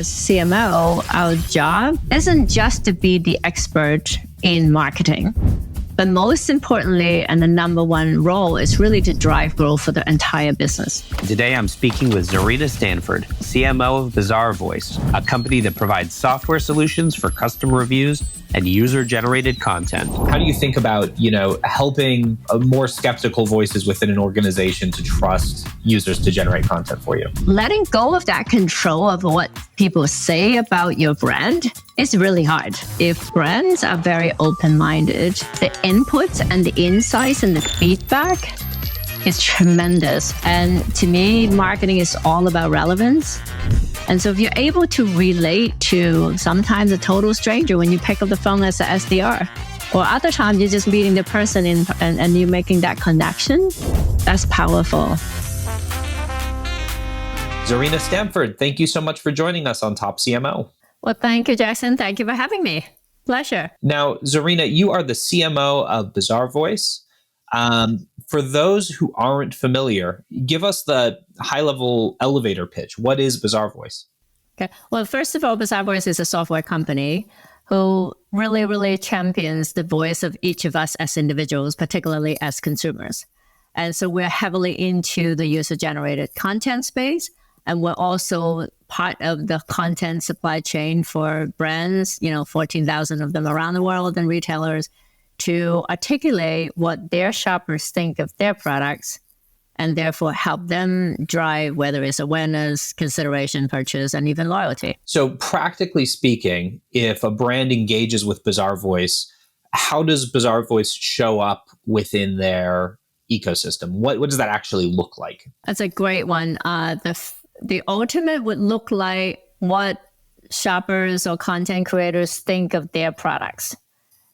as CMO, our job isn't just to be the expert in marketing, but most importantly, and the number one role is really to drive growth for the entire business. Today, I'm speaking with Zarina Stanford, CMO of Bazaarvoice, a company that provides software solutions for customer reviews and user-generated content. How do you think about, helping more skeptical voices within an organization to trust users to generate content for you? Letting go of that control of what people say about your brand is really hard. If brands are very open-minded, the inputs and the insights and the feedback is tremendous. And to me, marketing is all about relevance. And so if you're able to relate to sometimes a total stranger when you pick up the phone as a SDR, or other times you're just meeting the person and you're making that connection, that's powerful. Zarina Stanford, thank you so much for joining us on Top CMO. Well, thank you, Jackson. Thank you for having me. Pleasure. Now, Zarina, you are the CMO of Bazaarvoice. For those who aren't familiar, give us the high-level elevator pitch. What is Bazaarvoice? Okay. Well, first of all, Bazaarvoice is a software company who really champions the voice of each of us as individuals, particularly as consumers. And so we're heavily into the user-generated content space, and we're also part of the content supply chain for brands, 14,000 of them around the world, and retailers, to articulate what their shoppers think of their products and therefore help them drive whether it's awareness, consideration, purchase, and even loyalty. So practically speaking, if a brand engages with Bazaarvoice, how does Bazaarvoice show up within their ecosystem? What does that actually look like? That's a great one. The ultimate would look like what shoppers or content creators think of their products.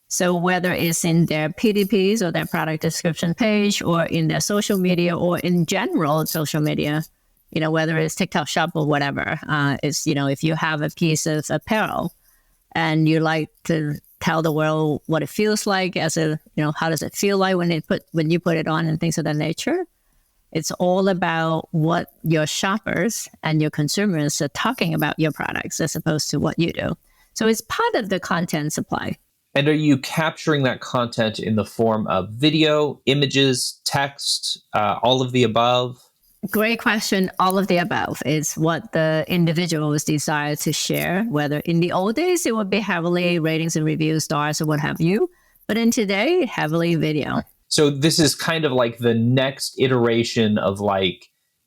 So whether it's in their PDPs or their product description page or in their social media or in general social media, whether it's TikTok shop or whatever, if you have a piece of apparel and you like to tell the world what it feels like how does it feel like when you put it on and things of that nature, it's all about what your shoppers and your consumers are talking about your products as opposed to what you do. So it's part of the content supply. And are you capturing that content in the form of video, images, text, all of the above? Great question. All of the above is what the individuals desire to share, whether in the old days, it would be heavily ratings and reviews, stars, or what have you. But in today, heavily video. So this is kind of like the next iteration of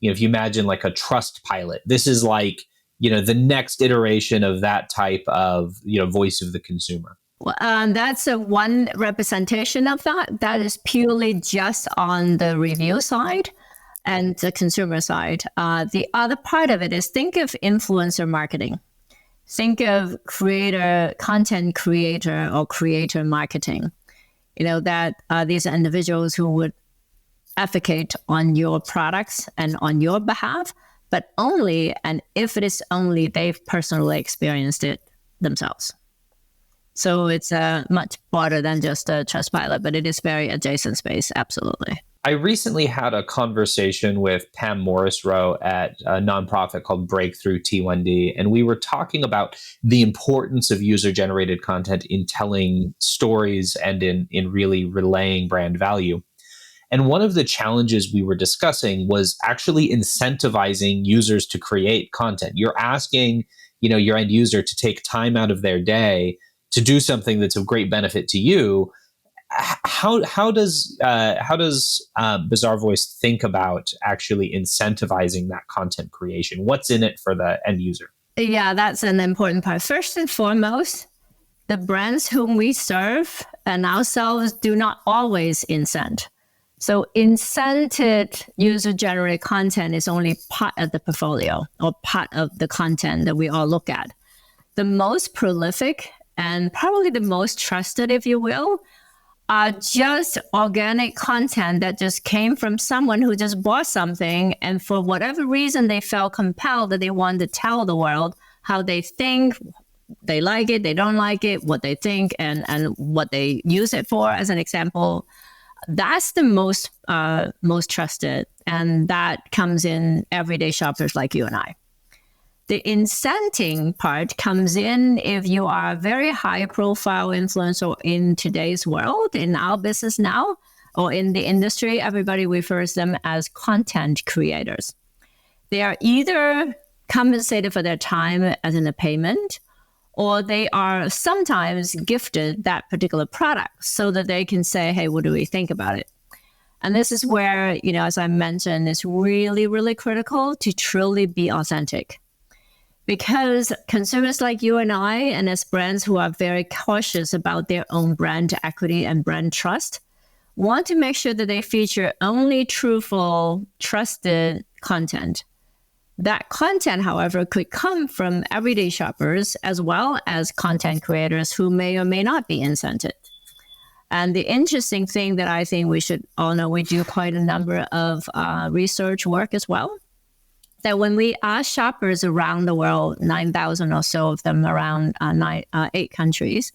if you imagine like a trust pilot, this is like, the next iteration of that type of, voice of the consumer. Well, that's one representation of that. That is purely just on the review side and the consumer side. The other part of it is think of influencer marketing. Think of content creator or creator marketing. That these are individuals who would advocate on your products and on your behalf, but only, and if it is only, they've personally experienced it themselves. So it's much broader than just a trust pilot, but it is very adjacent space, absolutely. I recently had a conversation with Pam Morris-Rowe at a nonprofit called Breakthrough T1D, and we were talking about the importance of user-generated content in telling stories and in really relaying brand value. And one of the challenges we were discussing was actually incentivizing users to create content. You're asking, your end user to take time out of their day to do something that's of great benefit to you. How does Bazaarvoice think about actually incentivizing that content creation? What's in it for the end user? Yeah, that's an important part. First and foremost, the brands whom we serve and ourselves do not always incent. So incented user-generated content is only part of the portfolio or part of the content that we all look at. The most prolific and probably the most trusted, if you will, are just organic content that just came from someone who just bought something, and for whatever reason, they felt compelled that they wanted to tell the world how they think, they like it, they don't like it, what they think, and what they use it for, as an example. That's the most trusted, and that comes in everyday shoppers like you and I. The incenting part comes in if you are a very high profile influencer in today's world, in our business now, or in the industry. Everybody refers them as content creators. They are either compensated for their time as in a payment, or they are sometimes gifted that particular product so that they can say, hey, what do we think about it? And this is where, as I mentioned, it's really, really critical to truly be authentic. Because consumers like you and I, and as brands who are very cautious about their own brand equity and brand trust, want to make sure that they feature only truthful, trusted content. That content, however, could come from everyday shoppers as well as content creators who may or may not be incented. And the interesting thing that I think we should all know, we do quite a number of research work as well, that when we ask shoppers around the world, 9,000 or so of them around 8 countries,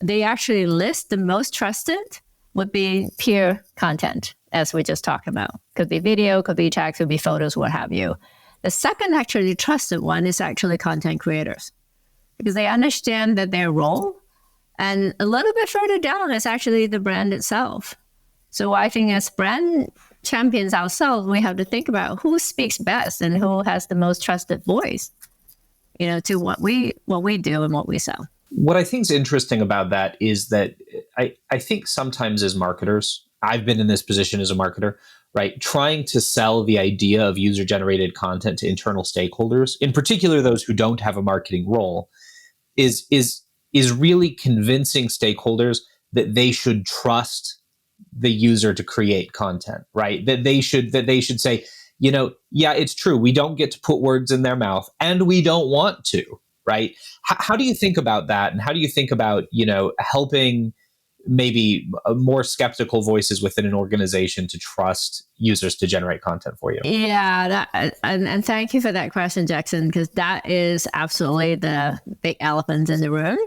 they actually list the most trusted would be peer content, as we just talked about. Could be video, could be text, could be photos, what have you. The second actually trusted one is actually content creators, because they understand that their role, and a little bit further down is actually the brand itself. So I think as brand champions ourselves, we have to think about who speaks best and who has the most trusted voice, to what we do and what we sell. What I think is interesting about that is that I think sometimes as marketers, I've been in this position as a marketer, right? Trying to sell the idea of user-generated content to internal stakeholders, in particular those who don't have a marketing role, is really convincing stakeholders that they should trust the user to create content, right? That they should say, yeah, it's true. We don't get to put words in their mouth, and we don't want to, right? How do you think about that? And how do you think about, helping maybe more skeptical voices within an organization to trust users to generate content for you? Yeah, and thank you for that question, Jackson, because that is absolutely the big elephant in the room.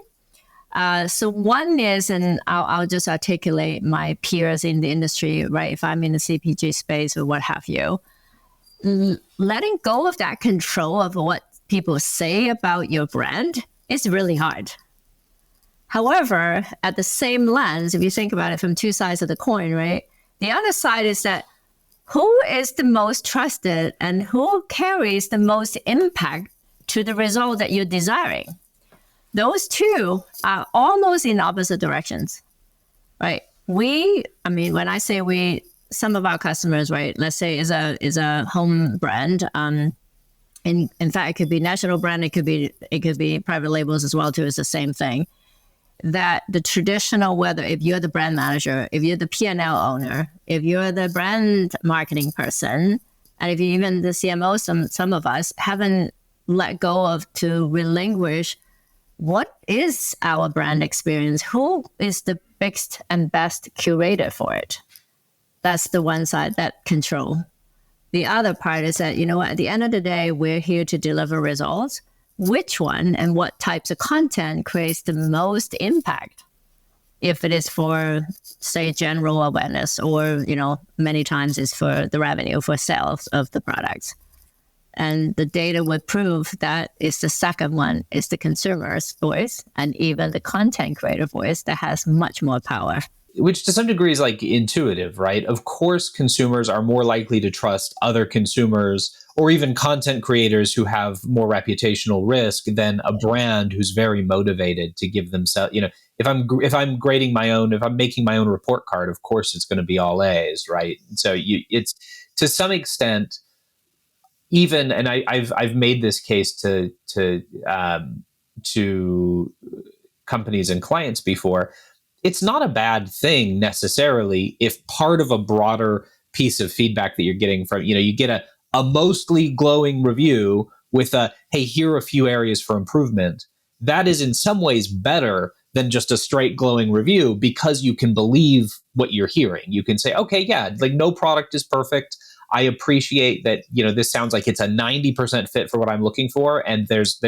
So one is, and I'll just articulate my peers in the industry, right? If I'm in the CPG space or what have you, letting go of that control of what people say about your brand is really hard. However, at the same lens, if you think about it from two sides of the coin, right? The other side is that who is the most trusted and who carries the most impact to the result that you're desiring? Those two are almost in opposite directions, right? When I say we, some of our customers, right, let's say is a home brand. In fact, it could be national brand. It could be private labels as well too. It's the same thing. That the traditional, whether if you're the brand manager, if you're the P&L owner, if you're the brand marketing person, and if you're even the CMO, some of us haven't let go of to relinquish what is our brand experience? Who is the biggest and best curator for it? That's the one side, that control. The other part is that, at the end of the day, we're here to deliver results. Which one and what types of content creates the most impact? If it is for, say, general awareness, or, many times it's for the revenue, for sales of the products. And the data would prove that it's the second one, is the consumer's voice, and even the content creator voice that has much more power. Which to some degree is like intuitive, right? Of course, consumers are more likely to trust other consumers or even content creators who have more reputational risk than a brand who's very motivated to give themselves, if I'm grading my own, if I'm making my own report card, of course it's going to be all A's, right? So it's to some extent, even, and I've made this case to companies and clients before. It's not a bad thing necessarily if part of a broader piece of feedback that you're getting from, you get a mostly glowing review with hey, here are a few areas for improvement. That is in some ways better than just a straight glowing review, because you can believe what you're hearing. You can say, okay, yeah, like no product is perfect. I appreciate that, this sounds like it's a 90% fit for what I'm looking for. And there's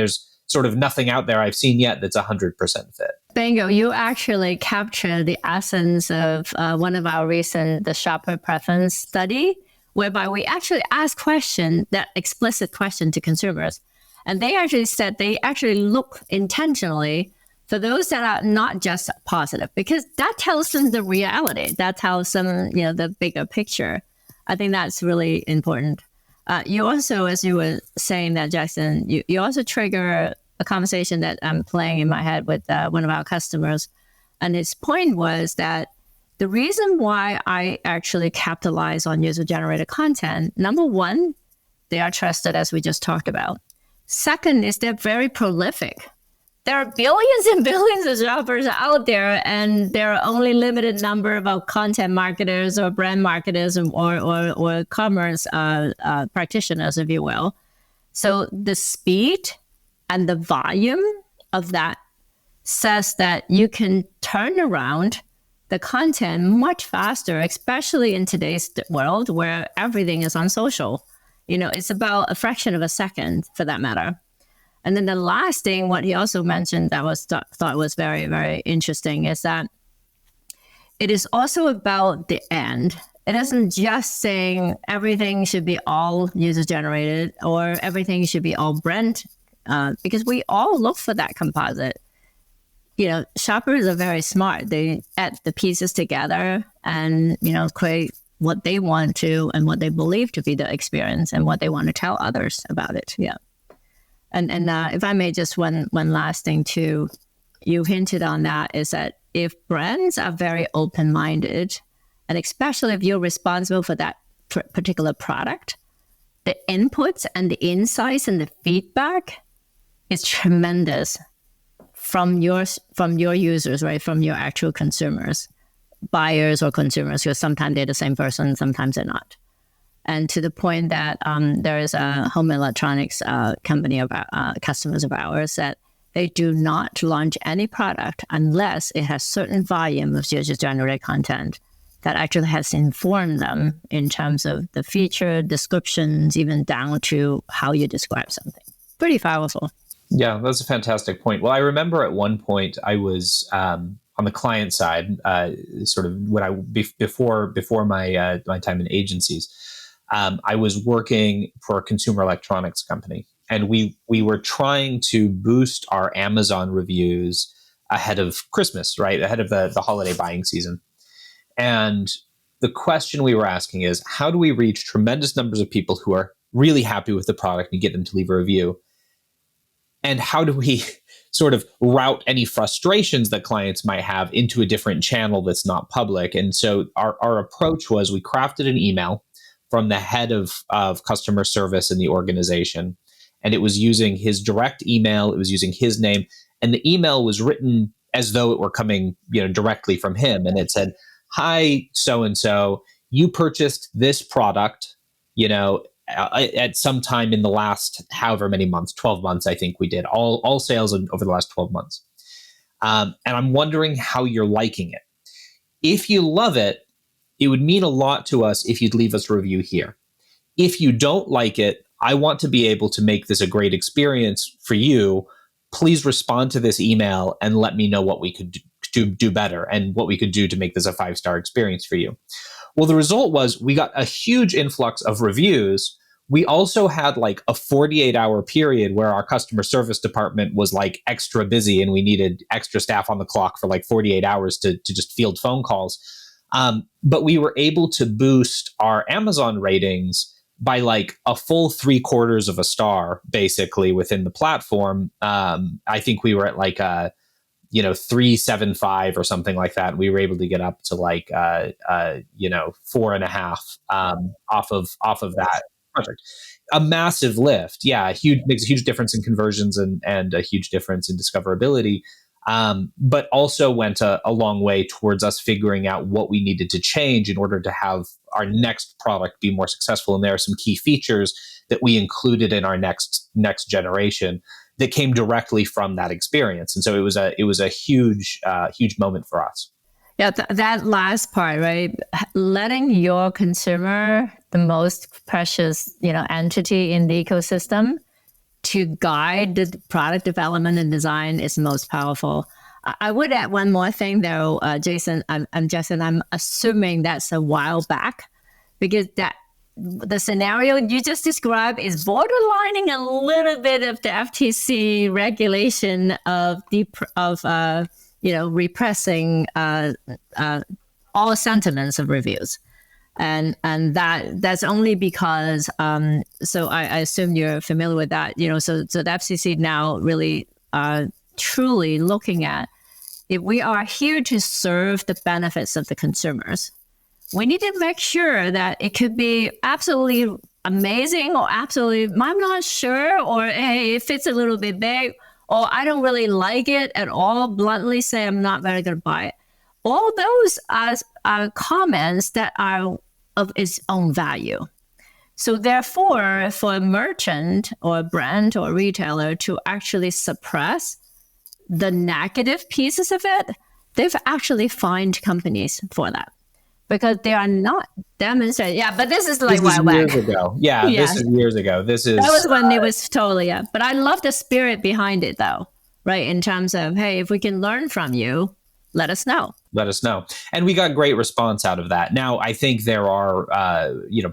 sort of nothing out there I've seen yet that's 100% fit. Bingo. You actually captured the essence of one of our recent, the shopper preference study, whereby we actually ask that explicit question to consumers. And they actually said they actually look intentionally for those that are not just positive, because that tells them the reality. That tells them, the bigger picture. I think that's really important. You also, as you were saying that, Jackson, you also trigger a conversation that I'm playing in my head with one of our customers. And his point was that the reason why I actually capitalize on user-generated content, number one, they are trusted, as we just talked about. Second is they're very prolific. There are billions and billions of shoppers out there, and there are only limited number of content marketers or brand marketers or commerce practitioners, if you will. So the speed and the volume of that says that you can turn around the content much faster, especially in today's world where everything is on social. It's about a fraction of a second for that matter. And then the last thing, what he also mentioned that was thought was very, very interesting is that it is also about the end. It isn't just saying everything should be all user generated or everything should be all brand, because we all look for that composite. Shoppers are very smart. They add the pieces together and, create what they want to and what they believe to be the experience and what they want to tell others about it. Yeah. And if I may, just one last thing too, you hinted on that, is that if brands are very open-minded, and especially if you're responsible for that particular product, the inputs and the insights and the feedback is tremendous from your users, right? From your actual consumers, buyers or consumers, because sometimes they're the same person, sometimes they're not. And to the point that there is a home electronics company of customers of ours that they do not launch any product unless it has certain volume of user-generated content that actually has informed them in terms of the feature, descriptions, even down to how you describe something. Pretty powerful. Yeah, that's a fantastic point. Well, I remember at one point I was on the client side, sort of when I before my time in agencies. I was working for a consumer electronics company, and we were trying to boost our Amazon reviews ahead of Christmas, right? Ahead of the holiday buying season. And the question we were asking is, how do we reach tremendous numbers of people who are really happy with the product and get them to leave a review? And how do we sort of route any frustrations that clients might have into a different channel that's not public? And so our approach was we crafted an email from the head of customer service in the organization. And it was using his direct email. It was using his name. And the email was written as though it were coming, directly from him. And it said, "Hi, so-and-so, you purchased this product, at some time in the last however many months, 12 months, I think we did all sales over the last 12 months. And I'm wondering how you're liking it. If you love it, it would mean a lot to us if you'd leave us a review here. If you don't like it, I want to be able to make this a great experience for you. Please respond to this email and let me know what we could do better and what we could do to make this a 5-star experience for you." Well, the result was we got a huge influx of reviews. We also had like a 48-hour period where our customer service department was like extra busy and we needed extra staff on the clock for like 48 hours to just field phone calls. But we were able to boost our Amazon ratings by like a full 3/4 of a star, basically, within the platform. I think we were at like 3.75 or something like that. We were able to get up to like 4.5 off of that project. A massive lift, yeah. Makes a huge difference in conversions and a huge difference in discoverability. But also went a long way towards us figuring out what we needed to change in order to have our next product be more successful. And there are some key features that we included in our next generation that came directly from that experience. And so it was a huge moment for us. Yeah, that last part, right? Letting your consumer, the most precious, entity in the ecosystem, to guide the product development and design is most powerful. I would add one more thing though, Jason. I'm assuming that's a while back, because the scenario you just described is borderlining a little bit of the FTC regulation of repressing all sentiments of reviews. And that's only because so I assume you're familiar with that. So the FCC now really truly looking at, if we are here to serve the benefits of the consumers, we need to make sure that it could be absolutely amazing or absolutely, I'm not sure, or hey, it fits a little bit big, or I don't really like it at all, bluntly say I'm not very going to buy it. All those are comments that are of its own value. So therefore, for a merchant or a brand or a retailer to actually suppress the negative pieces of it, they've actually fined companies for that, because they are not demonstrating. Yeah, but this is like years ago. Yeah, this is years ago. That was when it was totally, But I love the spirit behind it, though, right? In terms of, hey, if we can learn from you, let us know. Let us know. And we got great response out of that. Now, I think there are,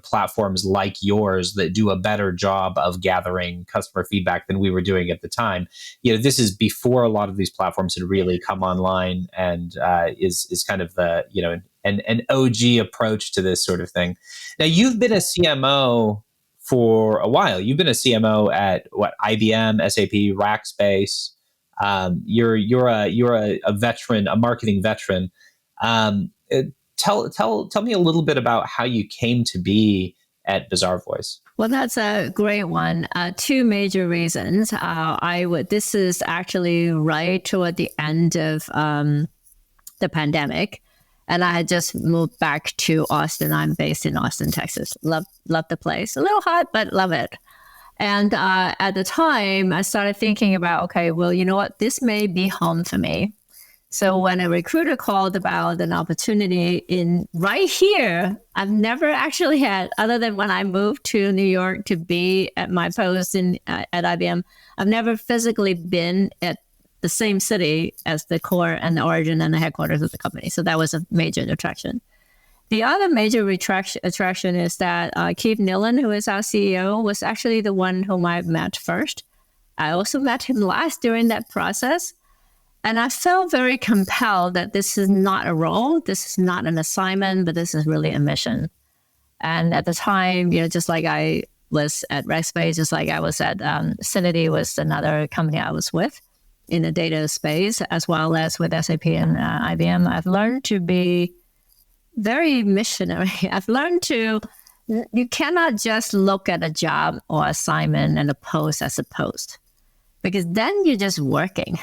platforms like yours that do a better job of gathering customer feedback than we were doing at the time. This is before a lot of these platforms had really come online, and is kind of the, an OG approach to this sort of thing. Now, you've been a CMO for a while. You've been a CMO at IBM, SAP, Rackspace. You're a veteran, a marketing veteran. Tell me a little bit about how you came to be at Bazaarvoice. Well, that's a great one. Two major reasons. This is actually right toward the end of the pandemic, and I had just moved back to Austin. I'm based in Austin, Texas. Love the place. A little hot, but love it. And at the time, I started thinking about, okay, well, you know what? This may be home for me. So when a recruiter called about an opportunity in right here, I've never actually had, other than when I moved to New York to be at my post at IBM, I've never physically been at the same city as the core and the origin and the headquarters of the company. So that was a major attraction. The other major attraction is that Keith Nillen, who is our CEO, was actually the one whom I met first. I also met him last during that process. And I felt very compelled that this is not a role, this is not an assignment, but this is really a mission. And at the time, just like I was at Rackspace, just like I was at Cinity, was another company I was with in the data space, as well as with SAP and IBM, I've learned to be very missionary. I've learned you cannot just look at a job or assignment and a post as a post, because then you're just working.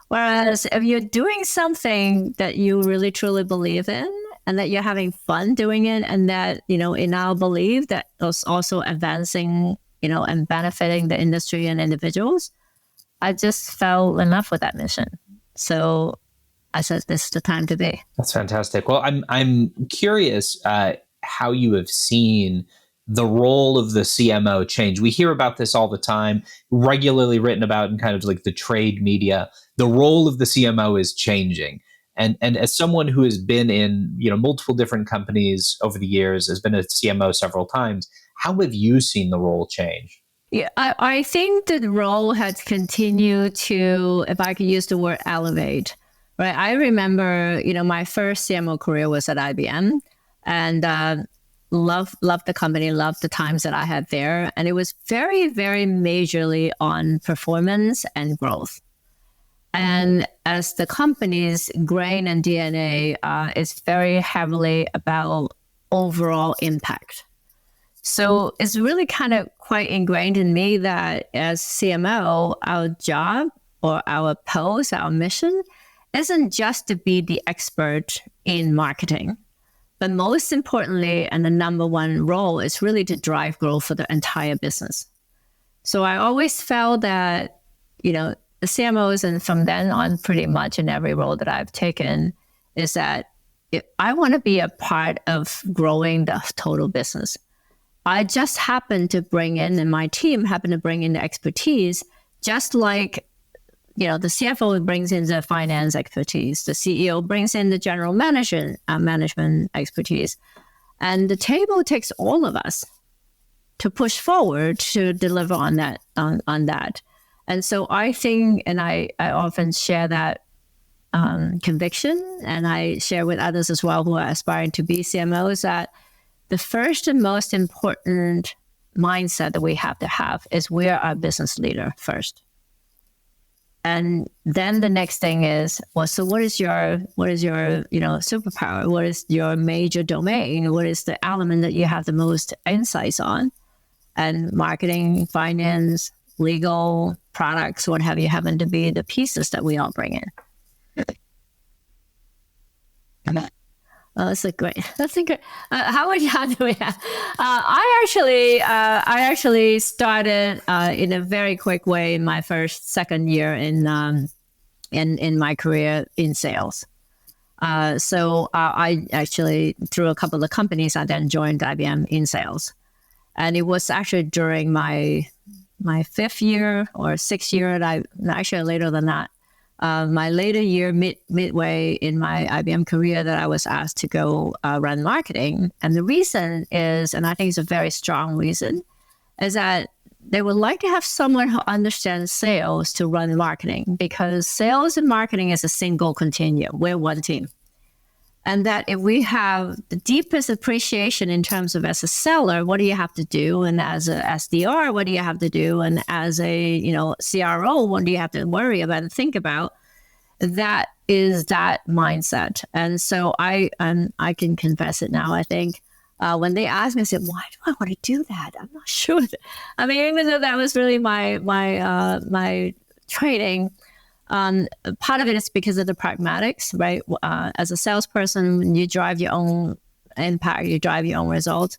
Whereas if you're doing something that you really truly believe in, and that you're having fun doing it, and that, in our belief that it's also advancing, and benefiting the industry and individuals, I just fell in love with that mission. So I said, this is the time to be. That's fantastic. Well, I'm curious how you have seen the role of the CMO change. We hear about this all the time, regularly written about in kind of like the trade media. The role of the CMO is changing. And as someone who has been in multiple different companies over the years, has been a CMO several times, how have you seen the role change? Yeah, I think the role has continued to, if I could use the word, elevate. Right. I remember, my first CMO career was at IBM, and loved the company, loved the times that I had there. And it was very, very majorly on performance and growth. And as the company's grain and DNA is very heavily about overall impact. So it's really kind of quite ingrained in me that as CMO, our job or our post, our mission isn't just to be the expert in marketing, but most importantly, and the number one role is really to drive growth for the entire business. So I always felt that, the CMOs, and from then on, pretty much in every role that I've taken, is that if I want to be a part of growing the total business. I just happen to bring in, and my team happen to bring in the expertise, just like the CFO brings in the finance expertise, the CEO brings in the general management expertise. And the table takes all of us to push forward to deliver on that. On that. And so I think, and I often share that conviction, and I share with others as well who are aspiring to be CMOs, that the first and most important mindset that we have to have is we are a business leader first. And then the next thing is, well, so what is your superpower? What is your major domain? What is the element that you have the most insights on? And marketing, finance, legal, products, what have you, happen to be the pieces that we all bring in. That's a great. How do we have? I actually started in a very quick way in my second year in my career in sales. So I actually, through a couple of companies, I then joined IBM in sales, and it was actually during my fifth year or sixth year, actually later than that. My later year, midway in my IBM career, that I was asked to go run marketing. And the reason is, and I think it's a very strong reason, is that they would like to have someone who understands sales to run marketing, because sales and marketing is a single continuum. We're one team. And that if we have the deepest appreciation in terms of, as a seller, what do you have to do? And as a SDR, what do you have to do? And as a CRO, what do you have to worry about and think about? That is that mindset. And so I can confess it now. I think when they asked me, I said, why do I want to do that? I'm not sure. I mean, even though that was really my training, part of it is because of the pragmatics, right? As a salesperson, you drive your own impact, you drive your own results.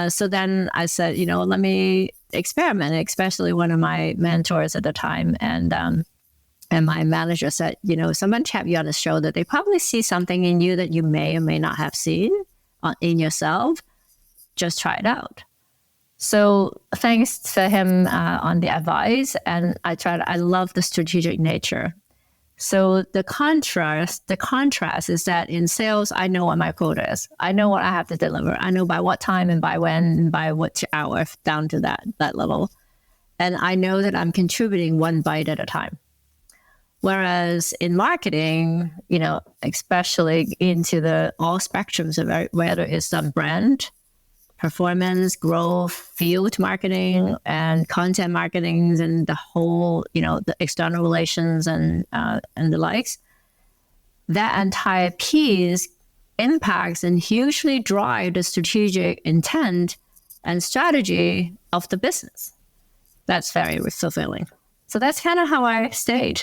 So then I said, let me experiment, especially one of my mentors at the time. And my manager said, someone tap you on the shoulder. They probably see something in you that you may or may not have seen in yourself. Just try it out. So thanks to him on the advice, and I love the strategic nature. So the contrast is that in sales, I know what my quota is. I know what I have to deliver. I know by what time and by when and by which hour, down to that level. And I know that I'm contributing one bite at a time. Whereas in marketing, especially into all spectrums of it, whether it's on brand, performance, growth, field marketing, and content marketing, and the whole, the external relations and the likes, that entire piece impacts and hugely drive the strategic intent and strategy of the business. That's very fulfilling. So that's kind of how I stayed.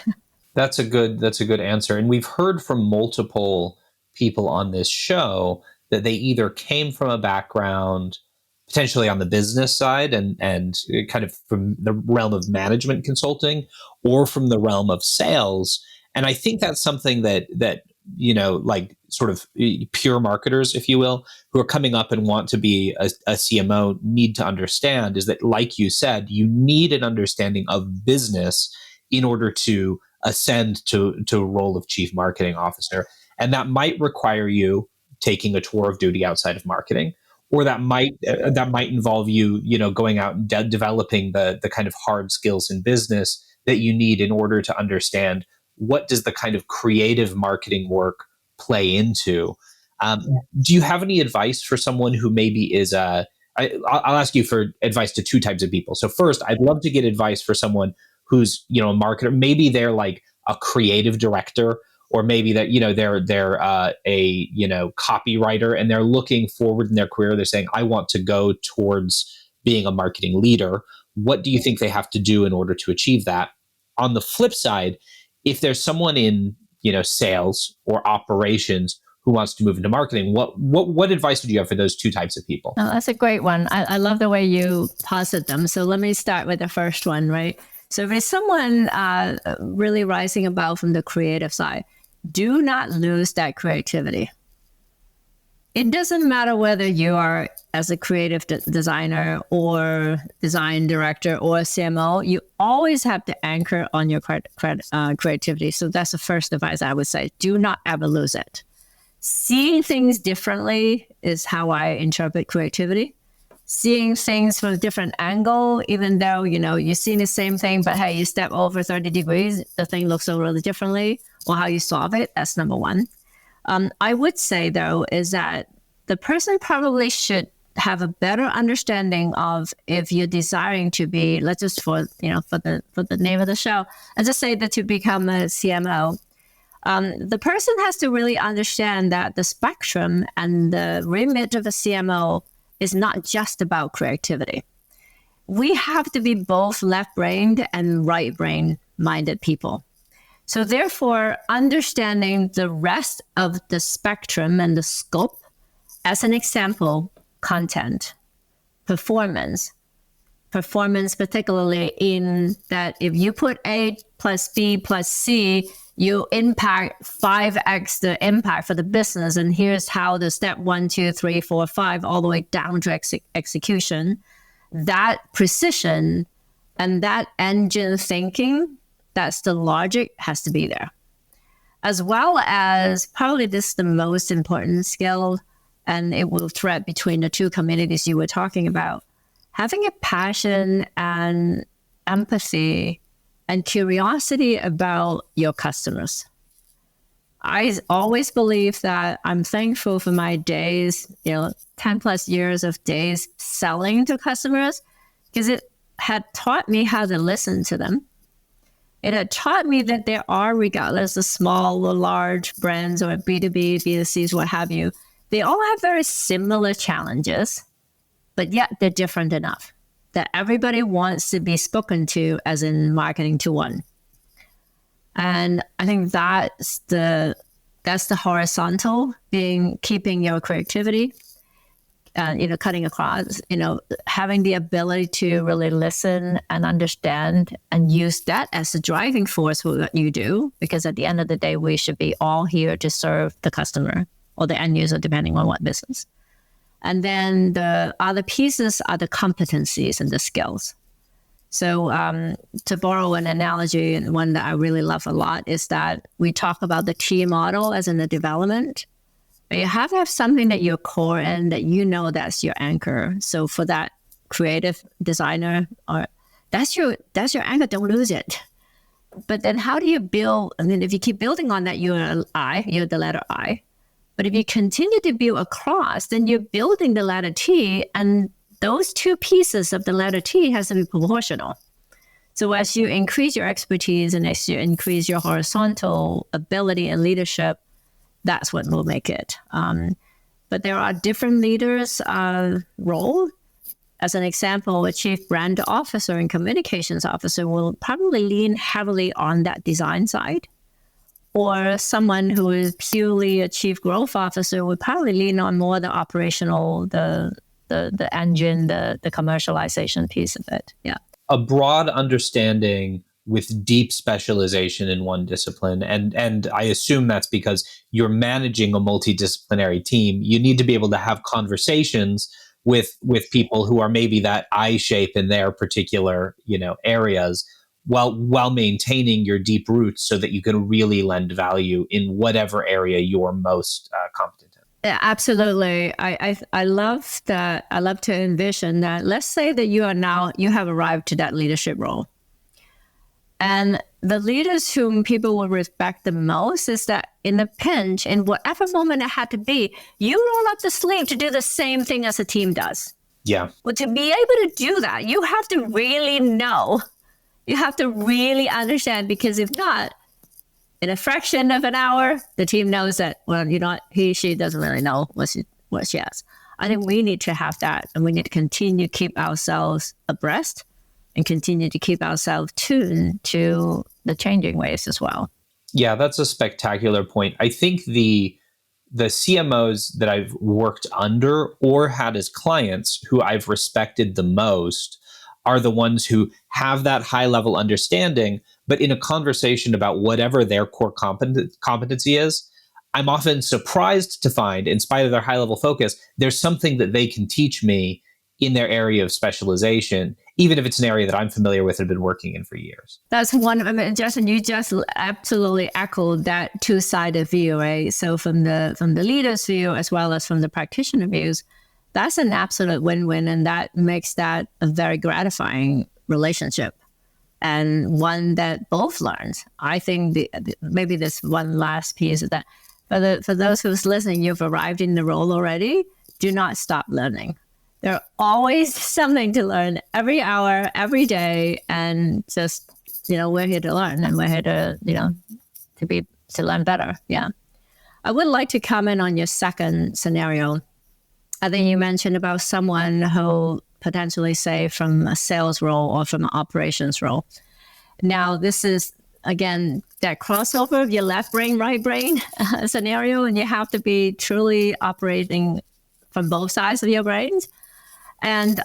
That's a good answer. And we've heard from multiple people on this show that they either came from a background potentially on the business side and kind of from the realm of management consulting, or from the realm of sales. And I think that's something that like sort of pure marketers, if you will, who are coming up and want to be a CMO need to understand, is that, like you said, you need an understanding of business in order to ascend to a role of chief marketing officer. And that might require you taking a tour of duty outside of marketing, or that might involve you, going out and developing the kind of hard skills in business that you need in order to understand what does the kind of creative marketing work play into. Do you have any advice for someone who maybe is I'll ask you for advice to two types of people. So first, I'd love to get advice for someone who's, a marketer. Maybe they're like a creative director, or maybe that, they're a copywriter, and they're looking forward in their career. They're saying, I want to go towards being a marketing leader. What do you think they have to do in order to achieve that? On the flip side, if there's someone in, sales or operations who wants to move into marketing, what advice would you have for those two types of people? Oh, that's a great one. I love the way you posit them. So let me start with the first one, right? So if it's someone really rising above from the creative side, do not lose that creativity. It doesn't matter whether you are as a creative designer or design director or a CMO, you always have to anchor on your creativity. So that's the first advice I would say. Do not ever lose it. Seeing things differently is how I interpret creativity. Seeing things from a different angle, even though, you're seeing the same thing, but hey, you step over 30 degrees, the thing looks a little differently, or how you solve it. That's number one. I would say, though, is that the person probably should have a better understanding of if you're desiring to be, let's just for the name of the show, let's just say that to become a CMO, the person has to really understand that the spectrum and the remit of a CMO is not just about creativity. We have to be both left-brained and right-brain minded people. So therefore, understanding the rest of the spectrum and the scope, as an example, content, performance particularly in that if you put A plus B plus C, you impact 5x the impact for the business. And here's how the step 1, 2, 3, 4, 5, all the way down to execution. That precision and that engine thinking, that's the logic, has to be there. As well as, probably this is the most important skill, and it will thread between the two communities you were talking about, having a passion and empathy and curiosity about your customers. I always believe that I'm thankful for my days, 10 plus years of days selling to customers, because it had taught me how to listen to them. It had taught me that there are, regardless of small or large brands or B2B, B2Cs, what have you, they all have very similar challenges, but yet they're different enough that everybody wants to be spoken to, as in marketing to one. And I think that's the horizontal, keeping your creativity, cutting across, having the ability to really listen and understand and use that as a driving force for what you do. Because at the end of the day, we should be all here to serve the customer or the end user, depending on what business. And then the other pieces are the competencies and the skills. So to borrow an analogy, and one that I really love a lot, is that we talk about the T model as in the development. But you have to have something that you're core in, that that's your anchor. So for that creative designer, or that's your anchor, don't lose it. But then how do you build? I mean, if you keep building on that, you're the letter I. But if you continue to build across, then you're building the letter T, and those two pieces of the letter T has to be proportional. So as you increase your expertise and as you increase your horizontal ability and leadership, that's what will make it. But there are different leaders' role. As an example, a chief brand officer and communications officer will probably lean heavily on that design side. Or someone who is purely a chief growth officer would probably lean on more the operational, the engine, the commercialization piece of it. Yeah. A broad understanding with deep specialization in one discipline. And I assume that's because you're managing a multidisciplinary team. You need to be able to have conversations with people who are maybe that I shape in their particular, areas, while maintaining your deep roots so that you can really lend value in whatever area you're most competent in. Yeah, absolutely. I love that. I love to envision that. Let's say that you have arrived to that leadership role. And the leaders whom people will respect the most is that in the pinch, in whatever moment it had to be, you roll up the sleeve to do the same thing as a team does. Yeah. But to be able to do that, you have to really know. You have to really understand, because if not, in a fraction of an hour, the team knows that, she doesn't really know what she has. I think we need to have that, and we need to continue to keep ourselves abreast and continue to keep ourselves tuned to the changing ways as well. Yeah, that's a spectacular point. I think the CMOs that I've worked under or had as clients who I've respected the most are the ones who have that high level understanding, but in a conversation about whatever their core competency is, I'm often surprised to find, in spite of their high level focus, there's something that they can teach me in their area of specialization. even if it's an area that I'm familiar with and been working in for years. That's one. I mean, Justin, you just absolutely echoed that two-sided view, right? So from the leader's view as well as from the practitioner views, that's an absolute win-win, and that makes that a very gratifying relationship, and one that both learned. I think maybe this one last piece of that. For those who's listening, you've arrived in the role already. Do not stop learning. There's always something to learn every hour, every day, and just, we're here to learn, and we're here to, to learn better. Yeah. I would like to comment on your second scenario. I think you mentioned about someone who potentially, say, from a sales role or from an operations role. Now, this is, again, that crossover of your left brain, right brain scenario, and you have to be truly operating from both sides of your brains. And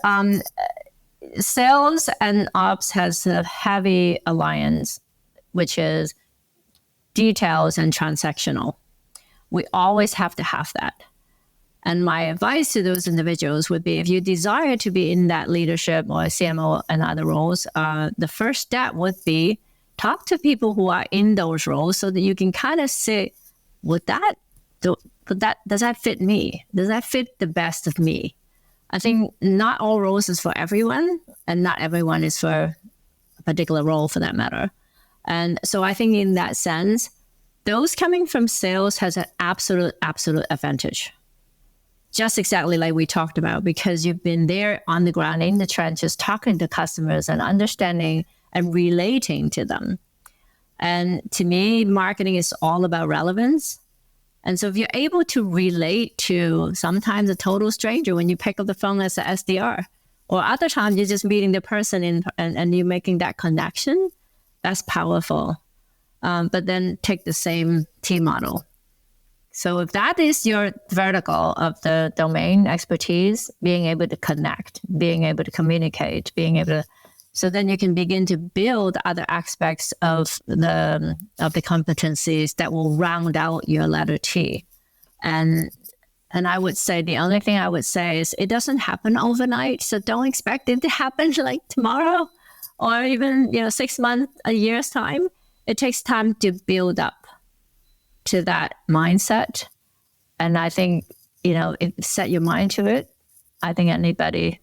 sales and ops has a heavy alliance, which is details and transactional. We always have to have that. And my advice to those individuals would be, if you desire to be in that leadership or CMO and other roles, the first step would be talk to people who are in those roles so that you can kind of say, does that fit me? Does that fit the best of me? I think not all roles is for everyone, and not everyone is for a particular role for that matter. And so I think in that sense, those coming from sales has an absolute advantage. Just exactly like we talked about, because you've been there on the ground in the trenches, talking to customers and understanding and relating to them. And to me, marketing is all about relevance. And so if you're able to relate to sometimes a total stranger when you pick up the phone as an SDR, or other times you're just meeting the person and you're making that connection, that's powerful. But then take the same team model. So if that is your vertical of the domain expertise, being able to connect, being able to communicate, so then you can begin to build other aspects of the competencies that will round out your letter T. And I would say the only thing I would say is it doesn't happen overnight. So don't expect it to happen like tomorrow or even 6 months, a year's time. It takes time to build up to that mindset. And I think, if you set your mind to it, I think anybody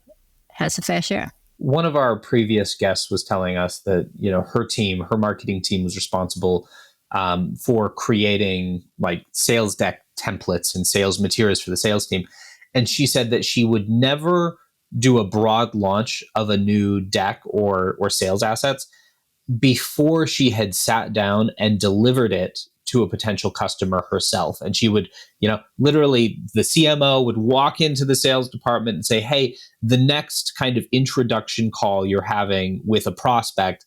has a fair share. One of our previous guests was telling us that, her marketing team was responsible for creating like sales deck templates and sales materials for the sales team. And she said that she would never do a broad launch of a new deck or sales assets before she had sat down and delivered it to a potential customer herself. And she would, literally the CMO would walk into the sales department and say, hey, the next kind of introduction call you're having with a prospect,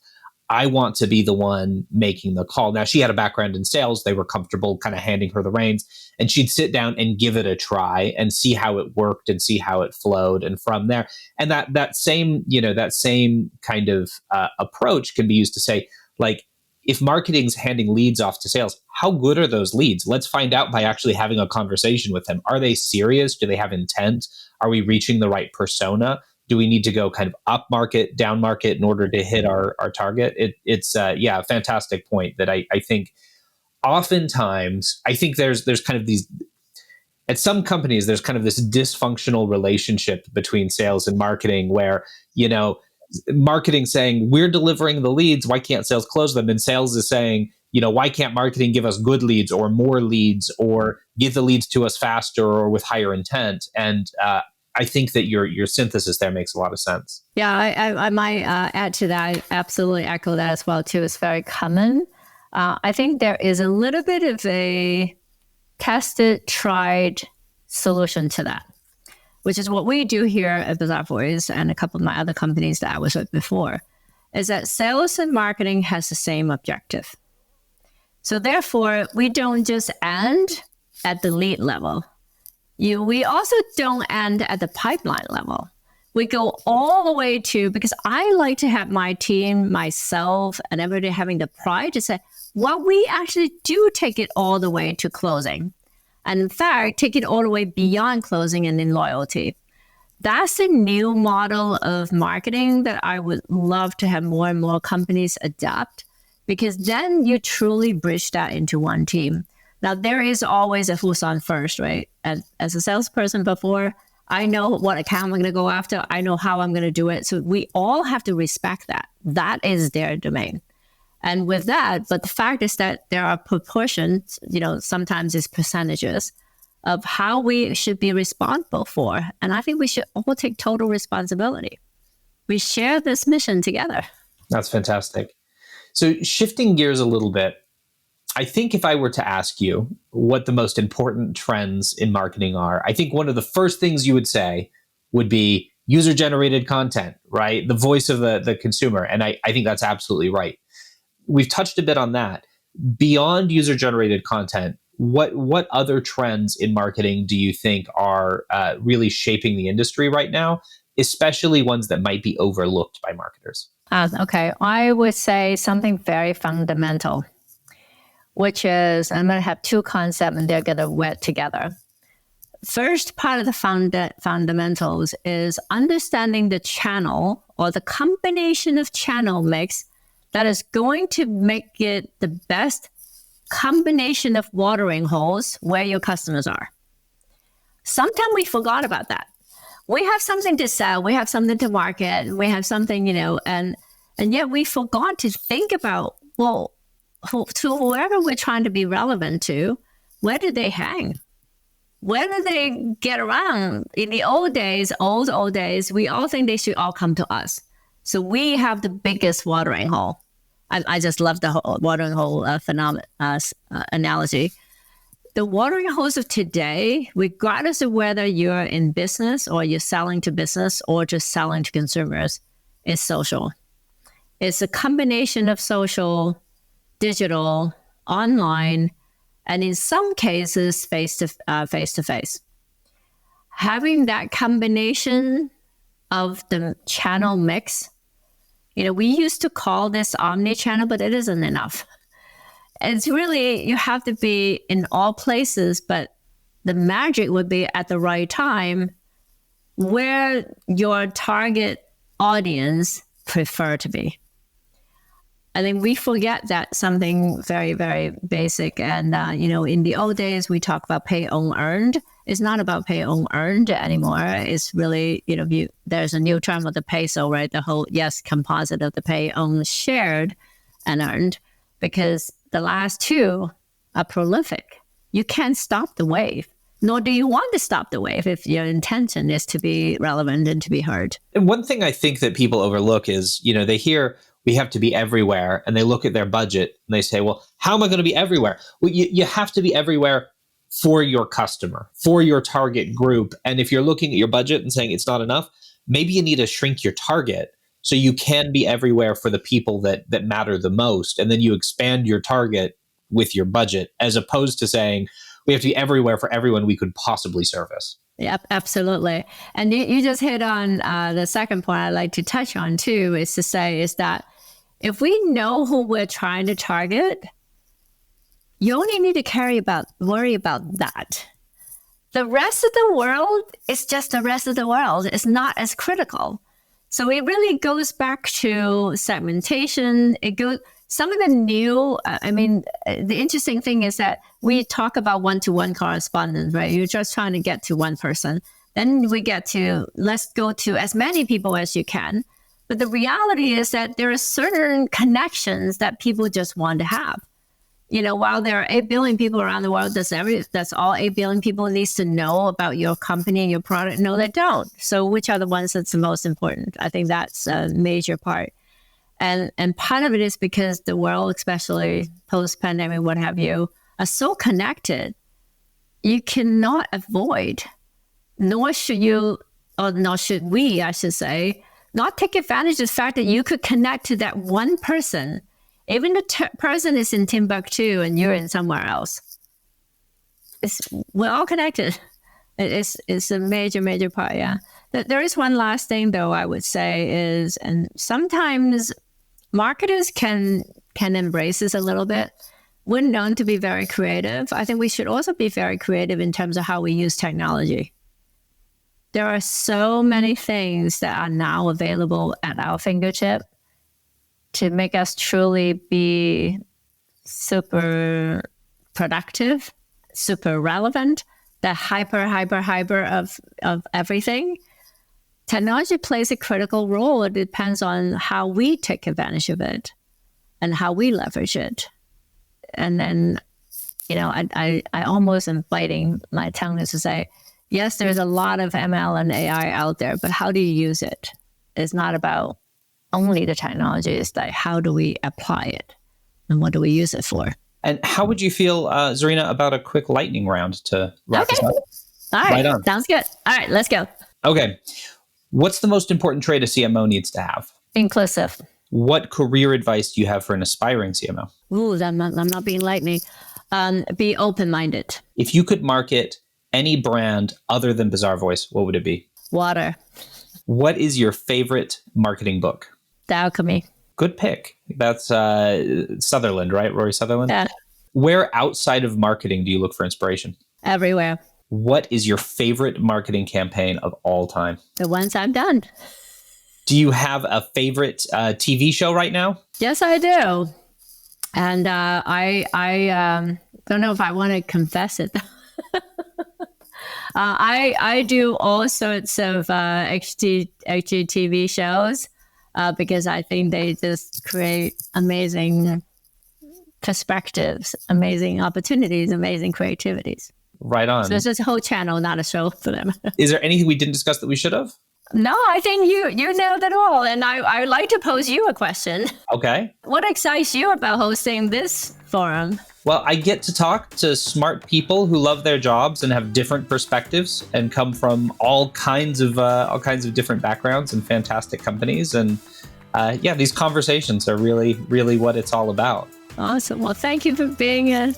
I want to be the one making the call. Now, she had a background in sales. They were comfortable kind of handing her the reins, and she'd sit down and give it a try and see how it worked and see how it flowed. And from there, and that same kind of approach can be used to say, like, if marketing's handing leads off to sales, how good are those leads? Let's find out by actually having a conversation with them. Are they serious? Do they have intent? Are we reaching the right persona? Do we need to go kind of up market, down market in order to hit our target? It's a fantastic point that I think oftentimes, I think there's kind of these, at some companies, there's kind of this dysfunctional relationship between sales and marketing where, marketing saying, we're delivering the leads, why can't sales close them? And sales is saying, why can't marketing give us good leads or more leads or give the leads to us faster or with higher intent? And I think that your synthesis there makes a lot of sense. Yeah, I might add to that. I absolutely echo that as well, too. It's very common. I think there is a little bit of a tested, tried solution to that, which is what we do here at Bazaarvoice and a couple of my other companies that I was with before, is that sales and marketing has the same objective. So therefore, we don't just end at the lead level. We also don't end at the pipeline level. We go all the way to, because I like to have my team, myself, and everybody having the pride to say, well, we actually do take it all the way to closing. And in fact, take it all the way beyond closing and in loyalty. that's a new model of marketing that I would love to have more and more companies adopt, because then you truly bridge that into one team. Now, there is always a who's on first, right? As a salesperson before, I know what account I'm going to go after. I know how I'm going to do it. So we all have to respect that. That is their domain. And with that, but the fact is that there are proportions, sometimes it's percentages of how we should be responsible for. And I think we should all take total responsibility. We share this mission together. That's fantastic. So shifting gears a little bit, I think if I were to ask you what the most important trends in marketing are, I think one of the first things you would say would be user-generated content, right? The voice of the consumer. And I think that's absolutely right. We've touched a bit on that. Beyond user-generated content, what other trends in marketing do you think are really shaping the industry right now, especially ones that might be overlooked by marketers? Okay, I would say something very fundamental, which is, I'm going to have two concepts and they're going to wed together. First part of the fundamentals is understanding the channel or the combination of channel mix that is going to make it the best combination of watering holes where your customers are. Sometimes we forgot about that. We have something to sell, we have something to market, we have something, and yet we forgot to think about, well, to whoever we're trying to be relevant to, where do they hang? Where do they get around? In the old days, we all think they should all come to us. So we have the biggest watering hole. I just love the whole watering hole analogy. The watering holes of today, regardless of whether you're in business or you're selling to business or just selling to consumers, is social. It's a combination of social, digital, online, and in some cases, face to face. Having that combination of the channel mix, we used to call this omni-channel, but it isn't enough. It's really, you have to be in all places, but the magic would be at the right time where your target audience prefer to be. I think we forget that something very, very basic. And, in the old days, we talk about pay on earned. It's not about pay on earned anymore. It's really, there's a new term of the peso, right? The whole, composite of the pay on shared and earned, because the last two are prolific. You can't stop the wave, nor do you want to stop the wave if your intention is to be relevant and to be heard. And one thing I think that people overlook is, they hear we have to be everywhere, and they look at their budget and they say, well, how am I going to be everywhere? Well, you have to be everywhere for your customer, for your target group. And if you're looking at your budget and saying it's not enough, maybe you need to shrink your target so you can be everywhere for the people that matter the most. And then you expand your target with your budget, as opposed to saying we have to be everywhere for everyone we could possibly service. Yep, absolutely. And you just hit on the second point I'd like to touch on too, is that if we know who we're trying to target, you only need to worry about that. The rest of the world is just the rest of the world. It's not as critical. So it really goes back to segmentation. Some of the new, the interesting thing is that we talk about one-to-one correspondence, right? You're just trying to get to one person. Then we get to, let's go to as many people as you can. But the reality is that there are certain connections that people just want to have. While there are 8 billion people around the world, that's all 8 billion people needs to know about your company and your product? No, they don't. So which are the ones that's the most important? I think that's a major part. And part of it is because the world, especially post-pandemic, what have you, are so connected. You cannot avoid, nor should we, I should say, not take advantage of the fact that you could connect to that one person. Even the person is in Timbuktu and you're in somewhere else. We're all connected. It's a major, major part, yeah. There is one last thing, though, I would say is, and sometimes marketers can embrace this a little bit. We're known to be very creative. I think we should also be very creative in terms of how we use technology. There are so many things that are now available at our fingertip to make us truly be super productive, super relevant, the hyper of everything. Technology plays a critical role. It depends on how we take advantage of it and how we leverage it. And then, I almost am biting my tongue to say, yes, there's a lot of ML and AI out there, but how do you use it? It's not about only the technology. It's like, how do we apply it? And what do we use it for? And how would you feel, Zarina, about a quick lightning round to wrap this up? All right. Right on. Sounds good. All right, let's go. Okay. What's the most important trait a CMO needs to have? Inclusive. What career advice do you have for an aspiring CMO? Ooh, I'm not being lightning. Be open-minded. If you could market any brand other than Bazaarvoice, what would it be? Water. What is your favorite marketing book? The Alchemy. Good pick. That's Sutherland, right? Rory Sutherland? Yeah. Where outside of marketing do you look for inspiration? Everywhere. What is your favorite marketing campaign of all time? The ones I've done. Do you have a favorite TV show right now? Yes, I do. And I don't know if I want to confess it. I do all sorts of HGTV shows because I think they just create amazing perspectives, amazing opportunities, amazing creativities. Right on. So it's just a whole channel, not a show for them. Is there anything we didn't discuss that we should have? No, I think you nailed it all. And I would like to pose you a question. Okay. What excites you about hosting this forum? Well, I get to talk to smart people who love their jobs and have different perspectives and come from all kinds of different backgrounds and fantastic companies. And these conversations are really, really what it's all about. Awesome. Well, thank you for inviting me.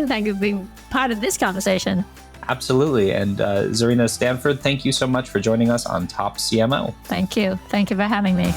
Thank you for being part of this conversation. Absolutely. And Zarina Stanford, thank you so much for joining us on Top CMO. Thank you. Thank you for having me.